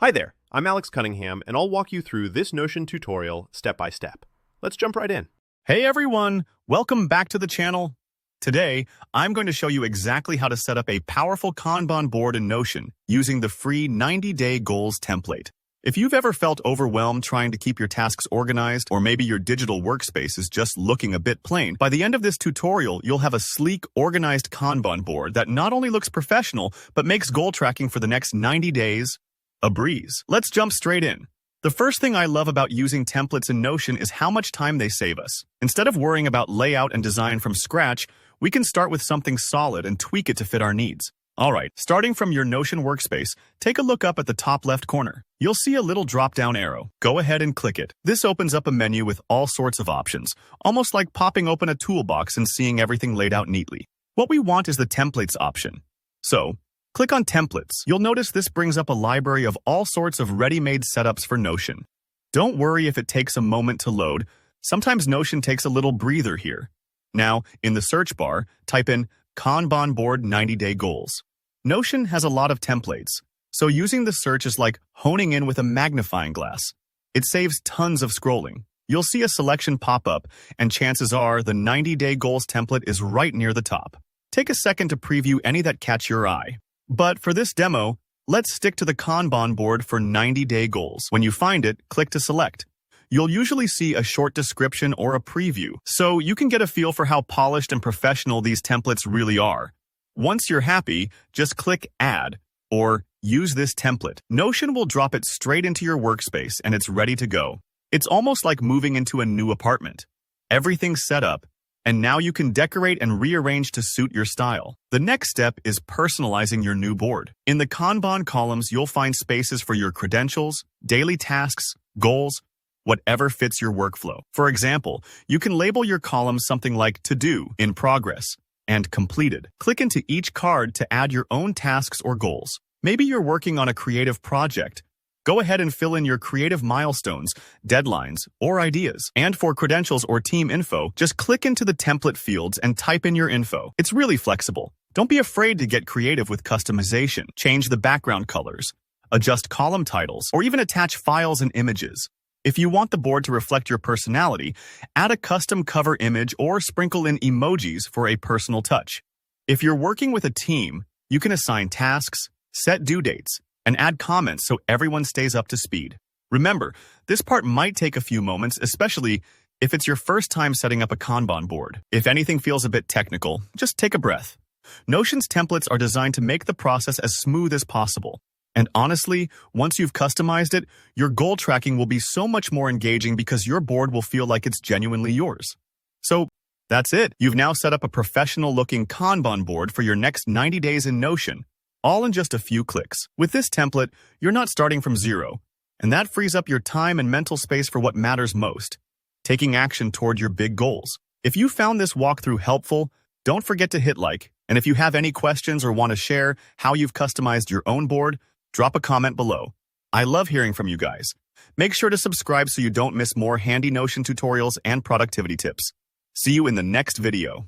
Hi there, I'm Alex Cunningham, and I'll walk you through this Notion tutorial step by step. Let's jump right in. Hey everyone, welcome back to the channel. Today, I'm going to show you exactly how to set up a powerful Kanban board in Notion using the free 90-day goals template. If you've ever felt overwhelmed trying to keep your tasks organized, or maybe your digital workspace is just looking a bit plain, by the end of this tutorial, you'll have a sleek, organized Kanban board that not only looks professional, but makes goal tracking for the next 90 days a breeze. Let's jump straight in. The first thing I love about using templates in Notion is how much time they save us. Instead of worrying about layout and design from scratch, we can start with something solid and tweak it to fit our needs. Alright, starting from your Notion workspace, take a look up at the top left corner. You'll see a little drop-down arrow. Go ahead and click it. This opens up a menu with all sorts of options, almost like popping open a toolbox and seeing everything laid out neatly. What we want is the Templates option. So, click on Templates. You'll notice this brings up a library of all sorts of ready-made setups for Notion. Don't worry if it takes a moment to load. Sometimes Notion takes a little breather here. Now, in the search bar, type in Kanban Board 90-Day Goals. Notion has a lot of templates, so using the search is like honing in with a magnifying glass. It saves tons of scrolling. You'll see a selection pop up, and chances are the 90-Day Goals template is right near the top. Take a second to preview any that catch your eye. But for this demo, let's stick to the Kanban board for 90-day goals. When you find it, click to select. You'll usually see a short description or a preview, so you can get a feel for how polished and professional these templates really are. Once you're happy, just click Add or Use this template. Notion will drop it straight into your workspace and it's ready to go. It's almost like moving into a new apartment. Everything's set up, and now you can decorate and rearrange to suit your style. The next step is personalizing your new board. In the Kanban columns, you'll find spaces for your credentials, daily tasks, goals, whatever fits your workflow. For example, you can label your columns something like To Do, In Progress, and Completed. Click into each card to add your own tasks or goals. Maybe you're working on a creative project. Go ahead and fill in your creative milestones, deadlines, or ideas. And for credentials or team info, just click into the template fields and type in your info. It's really flexible. Don't be afraid to get creative with customization. Change the background colors, adjust column titles, or even attach files and images. If you want the board to reflect your personality, add a custom cover image or sprinkle in emojis for a personal touch. If you're working with a team, you can assign tasks, set due dates, and add comments so everyone stays up to speed. Remember, this part might take a few moments, especially if it's your first time setting up a Kanban board. If anything feels a bit technical, just take a breath. Notion's templates are designed to make the process as smooth as possible. And honestly, once you've customized it, your goal tracking will be so much more engaging because your board will feel like it's genuinely yours. So, that's it. You've now set up a professional-looking Kanban board for your next 90 days in Notion, all in just a few clicks. With this template, you're not starting from zero, and that frees up your time and mental space for what matters most, taking action toward your big goals. If you found this walkthrough helpful, don't forget to hit like, and if you have any questions or want to share how you've customized your own board, drop a comment below. I love hearing from you guys. Make sure to subscribe so you don't miss more handy Notion tutorials and productivity tips. See you in the next video.